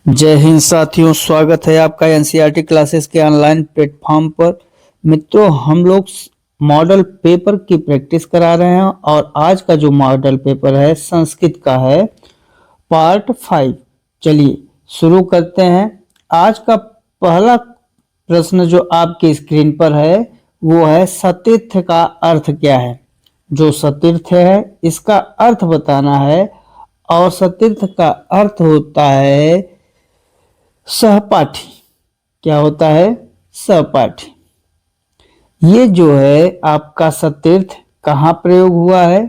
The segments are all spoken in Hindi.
जय हिंद साथियों, स्वागत है आपका एनसीईआरटी क्लासेस के ऑनलाइन प्लेटफॉर्म पर। मित्रों, हम लोग मॉडल पेपर की प्रैक्टिस करा रहे हैं और आज का जो मॉडल पेपर है संस्कृत का है, पार्ट 5। चलिए शुरू करते हैं। आज का पहला प्रश्न जो आपकी स्क्रीन पर है वो है सतीर्थ का अर्थ क्या है। जो सतीर्थ है इसका अर्थ बताना है और सतीर्थ का अर्थ होता है सहपाठी। क्या होता है? सहपाठी। ये जो है आपका सतीर्थ कहाँ प्रयोग हुआ है?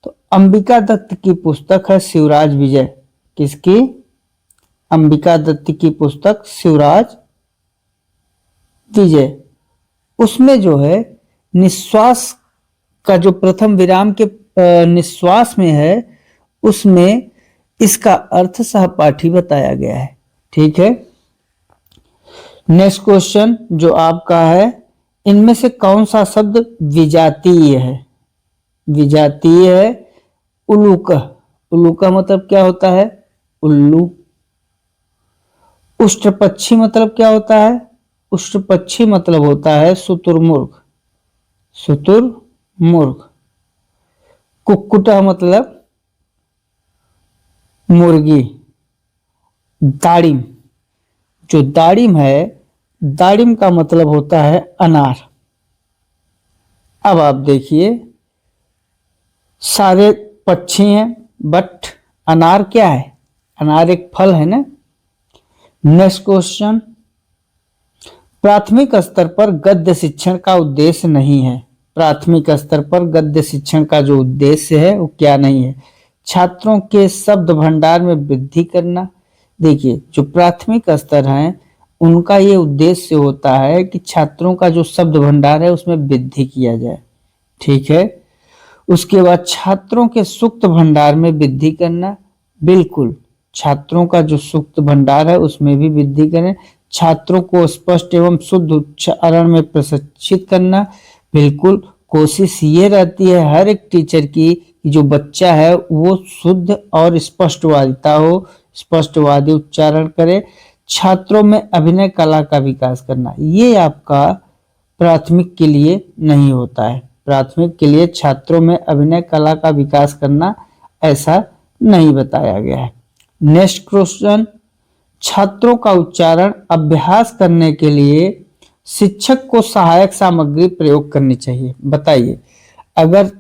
तो अंबिका दत्त की पुस्तक है शिवराज विजय। किसकी? अंबिका दत्त की पुस्तक शिवराज विजय। उसमें जो है निश्वास का जो प्रथम विराम के निश्वास में है उसमें इसका अर्थ सहपाठी बताया गया है। ठीक है। नेक्स्ट क्वेश्चन जो आपका है, इनमें से कौन सा शब्द विजातीय है? विजातीय है उल्लूक। उल्लूक मतलब क्या होता है? उल्लू। उष्टपक्षी मतलब क्या होता है? उष्टपक्षी मतलब होता है शुतुरमुर्ग। शुतुरमुर्ग। कुक्कुटा मतलब मुर्गी। दाड़िम। जो दाड़िम है, दाड़िम का मतलब होता है अनार। अब आप देखिए, सारे पक्षी हैं बट अनार क्या है? अनार एक फल है ना। नेक्स्ट क्वेश्चन, प्राथमिक स्तर पर गद्य शिक्षण का उद्देश्य नहीं है। प्राथमिक स्तर पर गद्य शिक्षण का जो उद्देश्य है वो क्या नहीं है? छात्रों के शब्द भंडार में वृद्धि करना। देखिए, जो प्राथमिक स्तर है उनका ये उद्देश्य होता है कि छात्रों का जो शब्द भंडार है उसमें वृद्धि किया जाए। ठीक है। उसके बाद छात्रों के सुक्त भंडार में वृद्धि करना। बिल्कुल, छात्रों का जो सुक्त भंडार है उसमें भी वृद्धि करें। छात्रों को स्पष्ट एवं शुद्ध उच्चारण में प्रशिक्षित करना। बिल्कुल, कोशिश ये रहती है हर एक टीचर की कि जो बच्चा है वो शुद्ध और स्पष्टवादिता हो, स्पष्टवादी उच्चारण करे। छात्रों में अभिनय कला का विकास करना, ये आपका प्राथमिक के लिए नहीं होता है। प्राथमिक के लिए छात्रों में अभिनय कला का विकास करना ऐसा नहीं बताया गया है। नेक्स्ट क्वेश्चन, छात्रों का उच्चारण अभ्यास करने के लिए शिक्षक को सहायक सामग्री प्रयोग करनी चाहिए। बताइए, अगर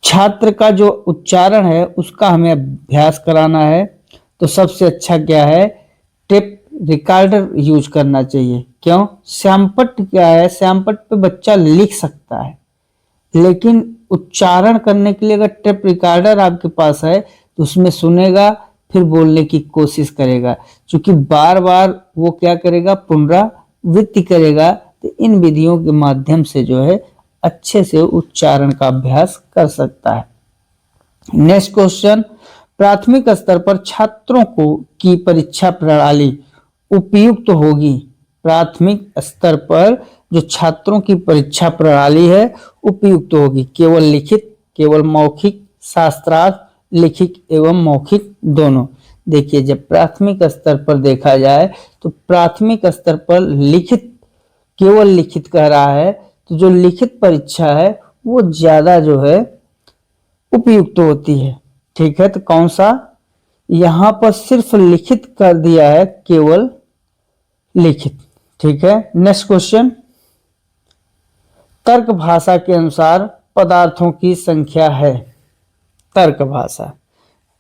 छात्र का जो उच्चारण है उसका हमें अभ्यास कराना है तो सबसे अच्छा क्या है? टेप रिकॉर्डर यूज करना चाहिए। क्यों? श्यामपट्ट क्या है? श्यामपट्ट पे बच्चा लिख सकता है, लेकिन उच्चारण करने के लिए अगर टेप रिकॉर्डर आपके पास है तो उसमें सुनेगा, फिर बोलने की कोशिश करेगा। क्योंकि बार बार वो क्या करेगा? पुनरावृत्ति करेगा। तो इन विधियों के माध्यम से जो है अच्छे से उच्चारण का अभ्यास कर सकता है। नेक्स्ट क्वेश्चन, प्राथमिक स्तर पर छात्रों को की परीक्षा प्रणाली उपयुक्त होगी। प्राथमिक स्तर पर जो छात्रों की परीक्षा प्रणाली है उपयुक्त होगी। केवल लिखित, केवल मौखिक, शास्त्रार्थ, लिखित एवं मौखिक दोनों। देखिए, जब प्राथमिक स्तर पर देखा जाए तो प्राथमिक स्तर पर लिखित, केवल लिखित कह रहा है तो जो लिखित परीक्षा है वो ज्यादा जो है उपयुक्त होती है। ठीक है, तो कौन सा? यहां पर सिर्फ लिखित कर दिया है, केवल लिखित। ठीक है। नेक्स्ट क्वेश्चन, तर्क भाषा के अनुसार पदार्थों की संख्या है। तर्क भाषा,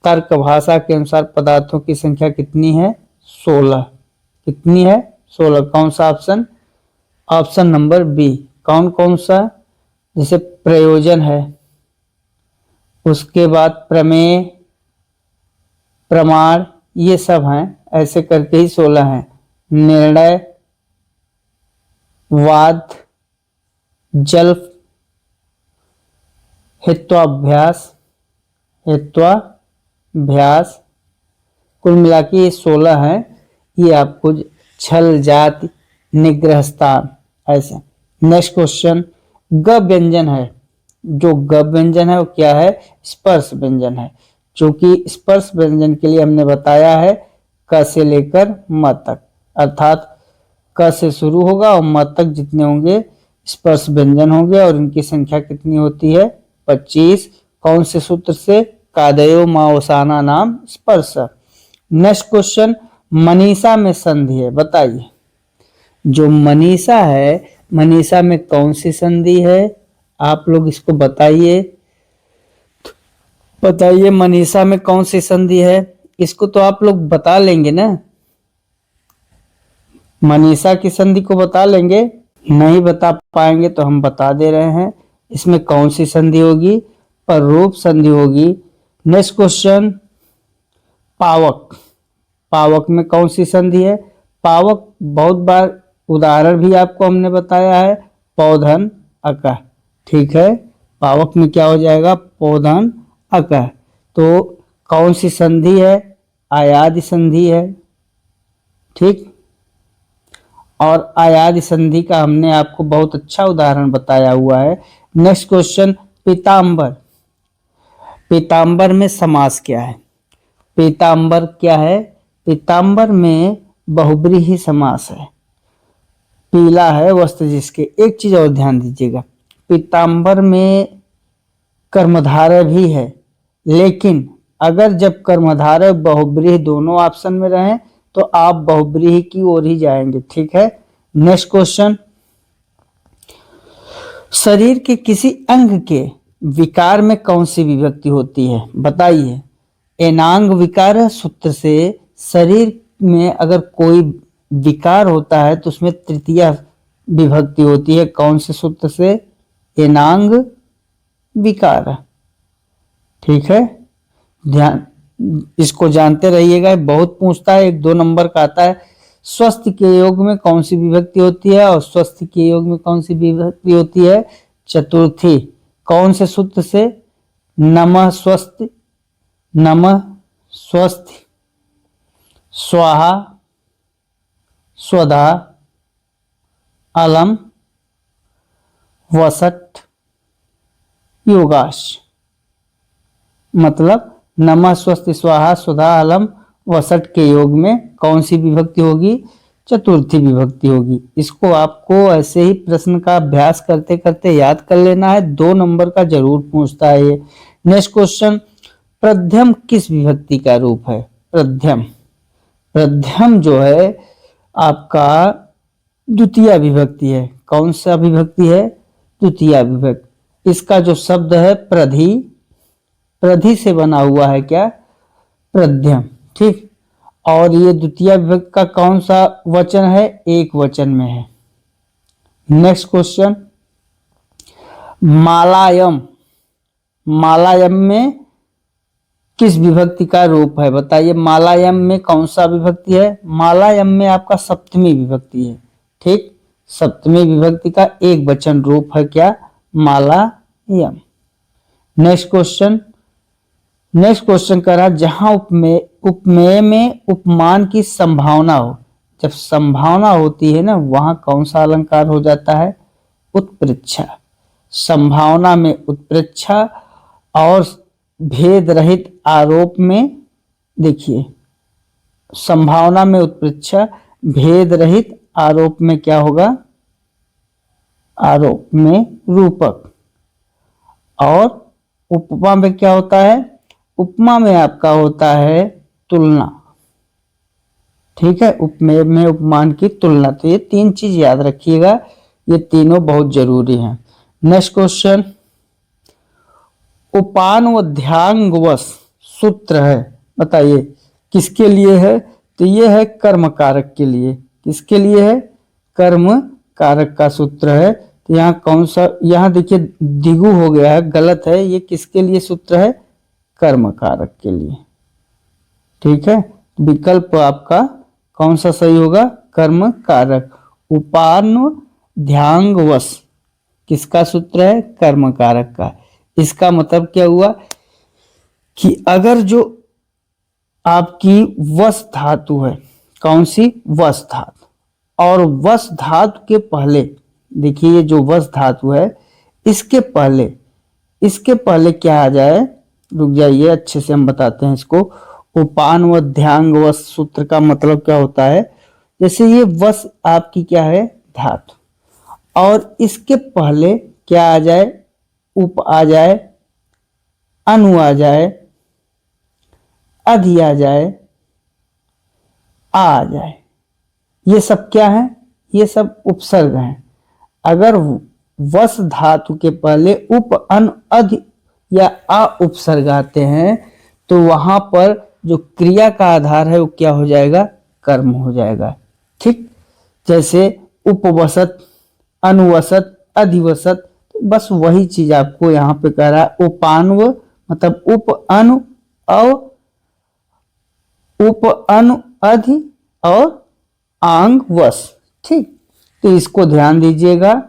तर्क भाषा के अनुसार पदार्थों की संख्या कितनी है? 16। कितनी है? 16। कौन सा ऑप्शन? Option number B. कौन कौन सा? जैसे प्रयोजन है, उसके बाद प्रमेय, प्रमाण, ये सब हैं, ऐसे करके ही 16 हैं। निर्णय, वाद, जल्प, हेत्वाभ्यास, हेत्वाभ्यास, कुल मिला के ये 16 हैं। ये आपको छल, जाति, निग्रह स्थान, ऐसे। नेक्स्ट क्वेश्चन, ग व्यंजन है। जो ग व्यंजन है वो क्या है? स्पर्श व्यंजन है। जो कि स्पर्श व्यंजन के लिए हमने बताया है क से लेकर म तक, अर्थात क से शुरू होगा और म तक जितने होंगे स्पर्श व्यंजन होंगे और इनकी संख्या कितनी होती है 25। कौन से सूत्र से? कादयो मावसाना नाम स्पर्श। नेक्स्ट क्वेश्चन, मनीषा में संधि है, बताइए। जो मनीषा है, मनीषा में कौन सी संधि है? आप लोग इसको बताइए, बताइए मनीषा में कौन सी संधि है? इसको तो आप लोग बता लेंगे ना, मनीषा की संधि को बता लेंगे। नहीं बता पाएंगे तो हम बता दे रहे हैं, इसमें कौन सी संधि होगी? पररूप संधि होगी। नेक्स्ट क्वेश्चन, पावक, पावक में कौन सी संधि है? पावक बहुत बार उदाहरण भी आपको हमने बताया है, पौधन अकह, ठीक है। पावक में क्या हो जाएगा? पौधन अकह। तो कौन सी संधि है? आयादी संधि है, ठीक। और आयादी संधि का हमने आपको बहुत अच्छा उदाहरण बताया हुआ है। नेक्स्ट क्वेश्चन, पीतांबर, पीतांबर में समास क्या है? पीतांबर क्या है? पीतांबर में बहुब्रीहि समास है। पीला है वस्त्र जिसके। एक चीज और ध्यान दीजिएगा, पीतांबर में कर्मधारय भी है, लेकिन अगर जब कर्मधारय बहुब्रीहि दोनों ऑप्शन में रहे तो आप बहुब्रीहि की ओर ही जाएंगे, ठीक है। नेक्स्ट क्वेश्चन, शरीर के किसी अंग के विकार में कौन सी विभक्ति होती है? बताइए। एनांग विकार सूत्र से शरीर में अगर कोई विकार होता है तो उसमें तृतीया विभक्ति होती है। कौन से सूत्र से? एनांग विकार, ठीक है। ध्यान, इसको जानते रहिएगा, बहुत पूछता है, 1-2 नंबर का आता है। स्वस्थ के योग में कौन सी विभक्ति होती है और स्वस्थ के योग में कौन सी विभक्ति होती है? चतुर्थी। कौन से सूत्र से? नमः स्वस्थ, नमः स्वस्थ, स्वाहा, स्वधा, अलम, वसट, योगाश। मतलब नमः स्वस्ति स्वाहा स्वधा अलम वसट के योग में कौन सी विभक्ति होगी? चतुर्थी विभक्ति होगी। इसको आपको ऐसे ही प्रश्न का अभ्यास करते करते याद कर लेना है, 2 नंबर का जरूर पूछता है ये। नेक्स्ट क्वेश्चन, प्रध्यम किस विभक्ति का रूप है? प्रध्यम, प्रध्यम जो है आपका द्वितीय विभक्ति है। कौन सा विभक्ति है? द्वितीय विभक्ति। इसका जो शब्द है प्रधि, प्रधि से बना हुआ है क्या? प्रध्यम, ठीक। और ये द्वितीय विभक्ति का कौन सा वचन है? एक वचन में है। नेक्स्ट क्वेश्चन, मालायम, मालायम में किस विभक्ति का रूप है? बताइए। मालायम में कौन सा विभक्ति है? मालायम में आपका सप्तमी विभक्ति है, ठीक। सप्तमी विभक्ति का एक वचन रूप है क्या? मालायम। नेक्स्ट क्वेश्चन, नेक्स्ट क्वेश्चन कह रहा, जहां उपमेय में उपमान की संभावना हो, जब संभावना होती है ना, वहां कौन सा अलंकार हो जाता है? उत्प्रेक्षा। संभावना में उत्प्रेक्षा और भेद रहित आरोप में, देखिए संभावना में उत्प्रेक्षा, भेद रहित आरोप में क्या होगा? आरोप में रूपक। और उपमा में क्या होता है? उपमा में आपका होता है तुलना, ठीक है। उपमेय में उपमान की तुलना। तो ये 3 चीज याद रखिएगा, ये तीनों बहुत जरूरी हैं। नेक्स्ट क्वेश्चन, उपान व ध्यांगवश सूत्र है, बताइए किसके लिए है? तो ये है कर्म कारक के लिए। किसके लिए है? कर्म कारक का सूत्र है। तो यहाँ कौन सा? यहाँ देखिए दिगु हो गया है, गलत है। ये किसके लिए सूत्र है? कर्म कारक के लिए, ठीक है। विकल्प आपका कौन सा सही होगा? कर्म कारक। उपान ध्यांगवश किसका सूत्र है? कर्म कारक का। इसका मतलब क्या हुआ कि अगर जो आपकी वश धातु है, कौन सी? वश धातु, और वश धातु के पहले, देखिए ये जो वश धातु है इसके पहले क्या आ जाए? रुक जाइए, अच्छे से हम बताते हैं इसको। उपान व ध्यांग वस सूत्र का मतलब क्या होता है? जैसे ये वस आपकी क्या है? धातु, और इसके पहले क्या आ जाए? उप आ जाए, अनु आ जाए, अधि आ जाए, आ जाए, ये सब क्या है? ये सब उपसर्ग हैं। अगर वस धातु के पहले उप, अन, अधि या आ उपसर्ग आते हैं तो वहां पर जो क्रिया का आधार है वो क्या हो जाएगा? कर्म हो जाएगा। ठीक, जैसे उपवसत, अनुवसत, अधिवसत, तो बस वही चीज आपको यहाँ पे कह रहा है। उपान्व मतलब उप, अनु और उप, अनु, अधि और आंग, वस। ठीक, तो इसको ध्यान दीजिएगा।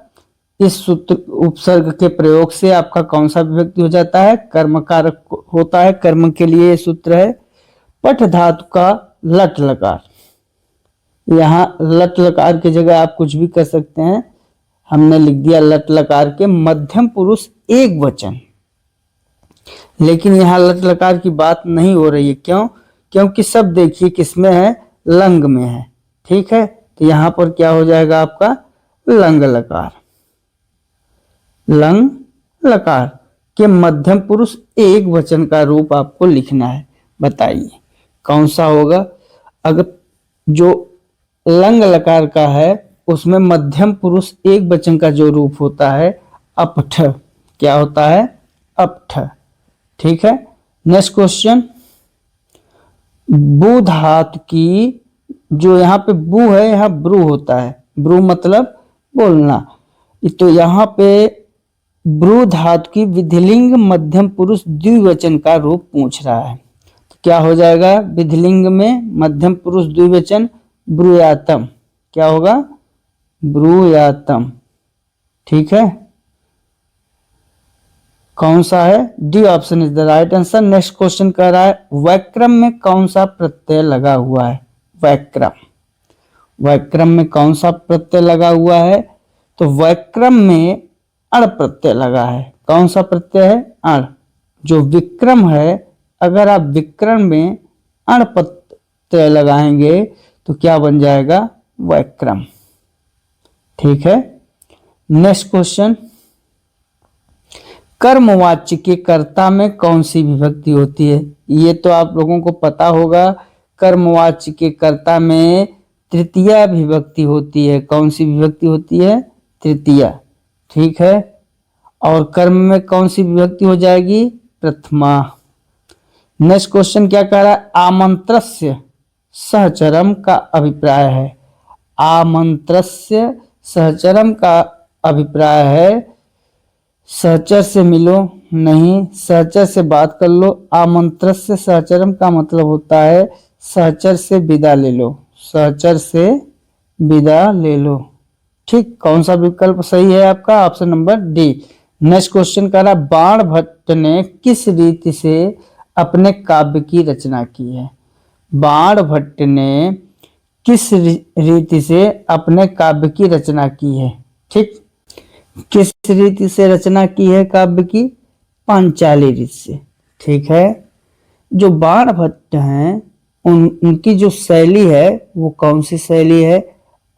इस सूत्र उपसर्ग के प्रयोग से आपका कौन सा विभक्ति हो जाता है? कर्म कारक होता है। कर्म के लिए सूत्र है पठ धातु का लट लकार। यहाँ लट लकार की जगह आप कुछ भी कर सकते हैं। हमने लिख दिया लट लकार के मध्यम पुरुष एक वचन, लेकिन यहाँ लट लकार की बात नहीं हो रही है। क्यों? क्योंकि सब देखिए किसमें है? लंग में है। ठीक है, तो यहां पर क्या हो जाएगा आपका? लंग लकार। लंग लकार के मध्यम पुरुष एक वचन का रूप आपको लिखना है। बताइए कौन सा होगा? अगर जो लंग लकार का है उसमें मध्यम पुरुष एक वचन का जो रूप होता है अपठ, क्या होता है? अपठ। ठीक है, नेक्स्ट क्वेश्चन। बु धातु की, जो यहाँ पे बु है यहाँ ब्रू होता है। ब्रू मतलब बोलना। तो यहाँ पे ब्रू धातु की विधिलिंग मध्यम पुरुष द्विवचन का रूप पूछ रहा है। तो क्या हो जाएगा? विधिलिंग में मध्यम पुरुष द्विवचन ब्रूयातम। क्या होगा? ब्रूयातम। ठीक है, कौन सा है? D option is the right answer. Next question कह रहा है वैक्रम में कौन सा प्रत्यय लगा हुआ है? वैक्रम, वैक्रम में कौन सा प्रत्यय लगा हुआ है? तो वैक्रम में अण प्रत्यय लगा है। कौन सा प्रत्यय है? अण। जो विक्रम है, अगर आप विक्रम में अण प्रत्यय लगाएंगे तो क्या बन जाएगा? वैक्रम। ठीक है, नेक्स्ट क्वेश्चन। कर्मवाच्य के कर्ता में कौन सी विभक्ति होती है? ये तो आप लोगों को पता होगा। कर्मवाच्य के कर्ता में तृतीया विभक्ति होती है। कौन सी विभक्ति होती है? तृतीया। ठीक है, और कर्म में कौन सी विभक्ति हो जाएगी? प्रथमा। नेक्स्ट क्वेश्चन क्या कह रहा है? आमंत्रस्य सहचरम का अभिप्राय है। आमंत्रस्य सहचरम का अभिप्राय है सहचर से मिलो नहीं, सहचर से बात कर लो। आमंत्रस्य सहचरम का मतलब होता है सहचर से विदा ले लो। सहचर से विदा ले लो। ठीक, कौन सा विकल्प सही है आपका? Option number D. Next question कह रहा बाण भट्ट ने किस रीति से अपने काव्य की रचना की है? बाण भट्ट ने किस रीति से अपने काव्य की रचना की है? ठीक, किस रीति से रचना की है काव्य की? पांचाली रीति से। ठीक है, जो बाण भट्ट हैं उनकी जो शैली है वो कौन सी शैली है?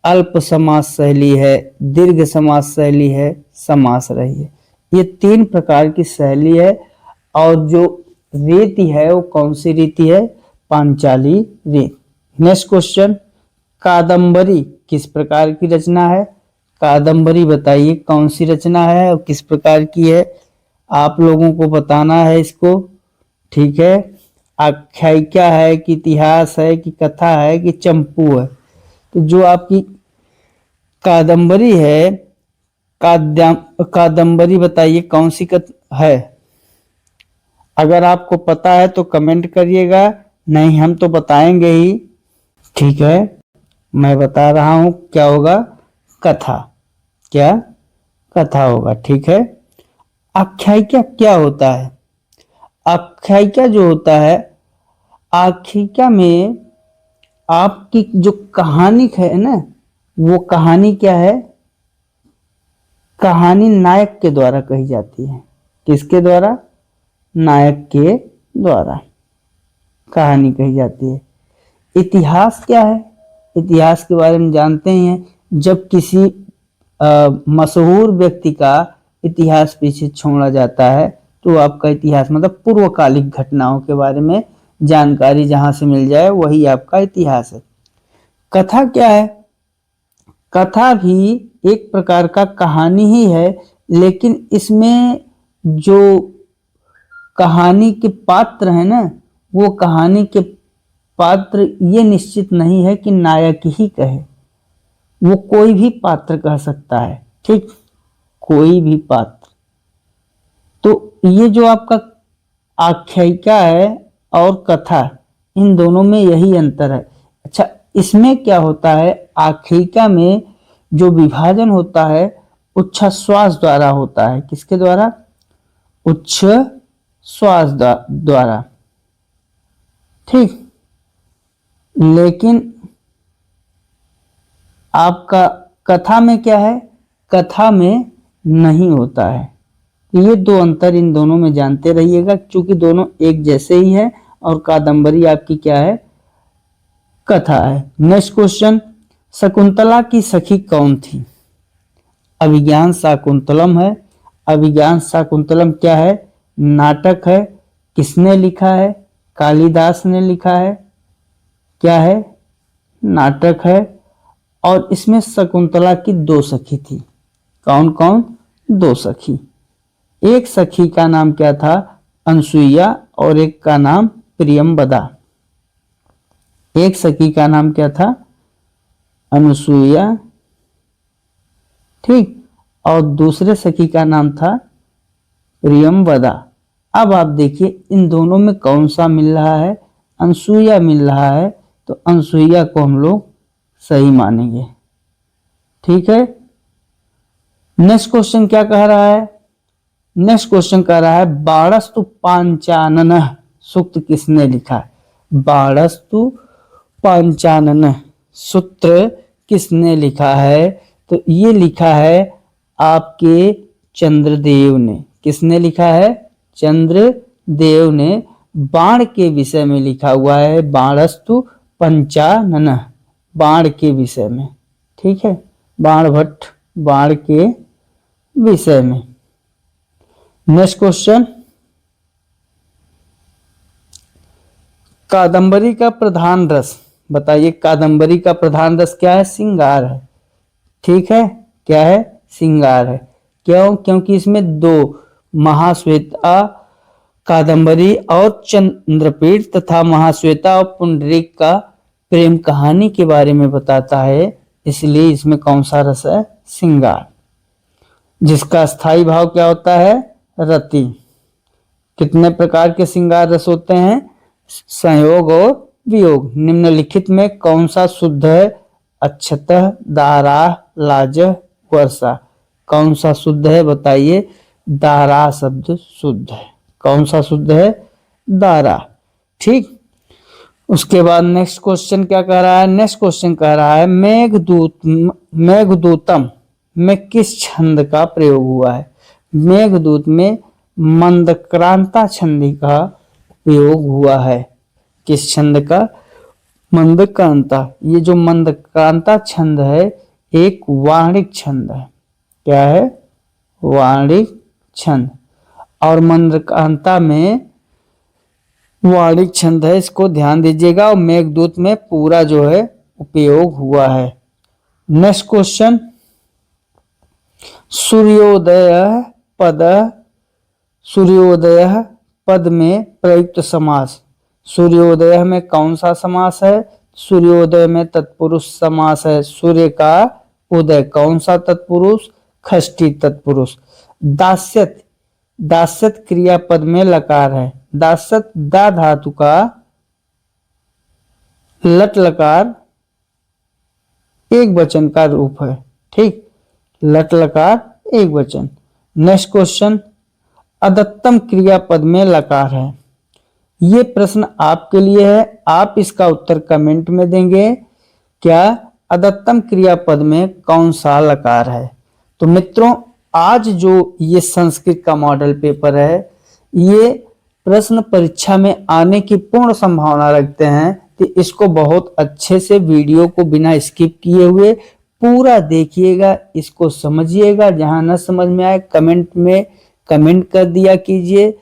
अल्प समास शैली है, दीर्घ समास शैली है, समास रही है। ये तीन प्रकार की शैली है। और जो रीति है वो कौन सी रीति है? पांचाली रीति। Next question. कादंबरी किस प्रकार की रचना है? कादंबरी बताइए कौन सी रचना है और किस प्रकार की है? आप लोगों को बताना है इसको। ठीक है, आख्यायिका है कि इतिहास है कि कथा है कि चंपू है? तो जो आपकी कादंबरी है, कादंबरी बताइए कौन सी है? अगर आपको पता है तो कमेंट करिएगा, नहीं हम तो बताएंगे ही। ठीक है, मैं बता रहा हूं क्या होगा? कथा। क्या? कथा होगा। ठीक है, आख्यायिका क्या होता है? आख्यायिका जो होता है, आख्यायिका में आपकी जो कहानी है ना, वो कहानी क्या है? कहानी नायक के द्वारा कही जाती है। किसके द्वारा? नायक के द्वारा। कहानी कही जाती है। इतिहास क्या है? इतिहास के बारे में जानते ही हैं, जब किसी मशहूर व्यक्ति का इतिहास पीछे छोड़ा जाता है तो आपका इतिहास मतलब पूर्वकालिक घटनाओं के बारे में जानकारी जहां से मिल जाए वही आपका इतिहास है। कथा क्या है? कथा भी एक प्रकार का कहानी ही है, लेकिन इसमें जो कहानी के पात्र है ना, वो कहानी के पात्र ये निश्चित नहीं है कि नायक ही कहे, वो कोई भी पात्र कह सकता है। ठीक, कोई भी पात्र। तो ये जो आपका आख्यायिका है और कथा, इन दोनों में यही अंतर है। अच्छा, इसमें क्या होता है, आख्यायिका में जो विभाजन होता है उच्छ्वास द्वारा होता है। किसके द्वारा? उच्छ्वास द्वारा। ठीक, लेकिन आपका कथा में क्या है? कथा में नहीं होता है। ये दो अंतर इन दोनों में जानते रहिएगा, क्योंकि दोनों एक जैसे ही है और कादंबरी आपकी क्या है? कथा है। नेक्स्ट क्वेश्चन, शकुंतला की सखी कौन थी? अभिज्ञान शाकुंतलम है। अभिज्ञान शाकुंतलम क्या है? नाटक है। किसने लिखा है? कालिदास ने लिखा है। क्या है? नाटक है। और इसमें शकुंतला की दो सखी थी। कौन कौन? दो सखी। एक सखी का नाम क्या था? अनसुईया, और एक का नाम प्रियंवदा। एक सखी का नाम क्या था? अनुसुईया, ठीक, और दूसरे सखी का नाम था प्रियंवदा। अब आप देखिए इन दोनों में कौन सा मिल रहा है? अनसुईया मिल रहा है, तो अनसुईया को हम लोग सही मानेंगे। ठीक है। नेक्स्ट क्वेश्चन क्या कह रहा है? नेक्स्ट क्वेश्चन कह रहा है बाणस्तु पांचानन सूक्त किसने लिखा है? बाणस्तु पांचानन सूत्र किसने लिखा है? तो ये लिखा है आपके चंद्रदेव ने। किसने लिखा है? चंद्रदेव ने। बाण के विषय में लिखा हुआ है, बाणस्तु पंचानन, बाण के विषय में। ठीक है, बाण भट्ट, बाण के विषय में। नेक्स्ट क्वेश्चन, कादंबरी का प्रधान रस बताइए। कादंबरी का प्रधान रस क्या है? श्रृंगार है। ठीक है, क्या है? श्रृंगार है। क्यों? क्योंकि इसमें दो, महाश्वेता कादंबरी और चंद्रपीठ तथा महाश्वेता और पुंडरीक का प्रेम कहानी के बारे में बताता है, इसलिए इसमें कौन सा रस है? श्रृंगार। जिसका स्थायी भाव क्या होता है? रति। कितने प्रकार के श्रृंगार रस होते हैं? संयोग और वियोग। निम्नलिखित में कौन सा शुद्ध है? अक्षतः, दाराह, लाजह, वर्षा। कौन सा शुद्ध है बताइए? दाराह शब्द शुद्ध है। कौन सा शुद्ध है? दाराह। ठीक, उसके बाद नेक्स्ट क्वेश्चन क्या कह रहा है? नेक्स्ट क्वेश्चन कह रहा है मेघदूतम में किस छंद का प्रयोग हुआ है? मेघदूत में मंदक्रांता छंदी का प्रयोग हुआ है। किस छंद का? मंदक्रांता। ये जो मंदक्रांता छंद है एक वाणिक छंद है। क्या है? वाणिक छंद। और मंदक्रांता में वाणिक छंद है, इसको ध्यान दीजिएगा। और मेघदूत में पूरा जो है उपयोग हुआ है। नेक्स्ट क्वेश्चन, सूर्योदय पद, सूर्योदय पद में प्रयुक्त समास। सूर्योदय में कौन सा समास है? सूर्योदय में तत्पुरुष समास है। सूर्य का उदय कौन सा तत्पुरुष? षष्ठी तत्पुरुष। दास्यत, दास्यत क्रियापद में लकार है। दास्यत दा धातु का लट लकार एक वचन का रूप है। ठीक, लट लकार एक वचन। नेक्स्ट क्वेश्चन, अदत्तम क्रियापद में लकार है। ये प्रश्न आपके लिए है, आप इसका उत्तर कमेंट में देंगे। क्या अदत्तम क्रियापद में कौन सा लकार है? तो मित्रों, आज जो ये संस्कृत का मॉडल पेपर है, ये प्रश्न परीक्षा में आने की पूर्ण संभावना रखते हैं, तो इसको बहुत अच्छे से वीडियो को बिना स्किप किए हुए पूरा देखिएगा, इसको समझिएगा। जहां न समझ में आए कमेंट में कमेंट कर दिया कीजिए,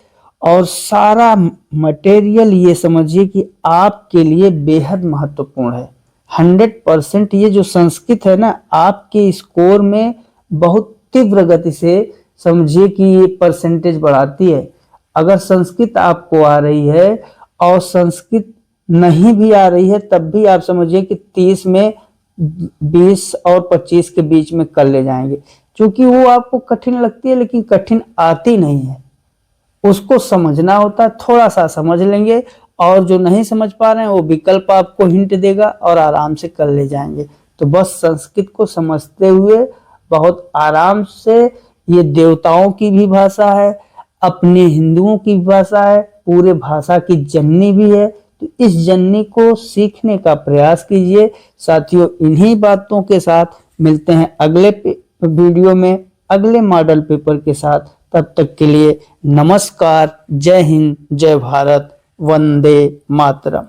और सारा मटेरियल ये समझिए कि आपके लिए बेहद महत्वपूर्ण है। 100% ये जो संस्कृत है ना, आपके स्कोर में बहुत तीव्र गति से समझिए कि ये परसेंटेज बढ़ाती है। अगर संस्कृत आपको आ रही है और संस्कृत नहीं भी आ रही है, तब भी आप समझिए कि 30 में 20 और 25 के बीच में कर ले जाएंगे, क्योंकि वो आपको कठिन लगती है लेकिन कठिन आती नहीं है। उसको समझना होता है, थोड़ा सा समझ लेंगे, और जो नहीं समझ पा रहे हैं वो विकल्प आपको हिंट देगा और आराम से कर ले जाएंगे। तो बस संस्कृत को समझते हुए बहुत आराम से, ये देवताओं की भी भाषा है, अपने हिंदुओं की भाषा है, पूरे भाषा की जननी भी है। तो इस जननी को सीखने का प्रयास कीजिए। साथियों, इन्हीं बातों के साथ मिलते हैं अगले वीडियो में अगले मॉडल पेपर के साथ। तब तक के लिए नमस्कार, जय हिंद, जय भारत, वंदे मातरम।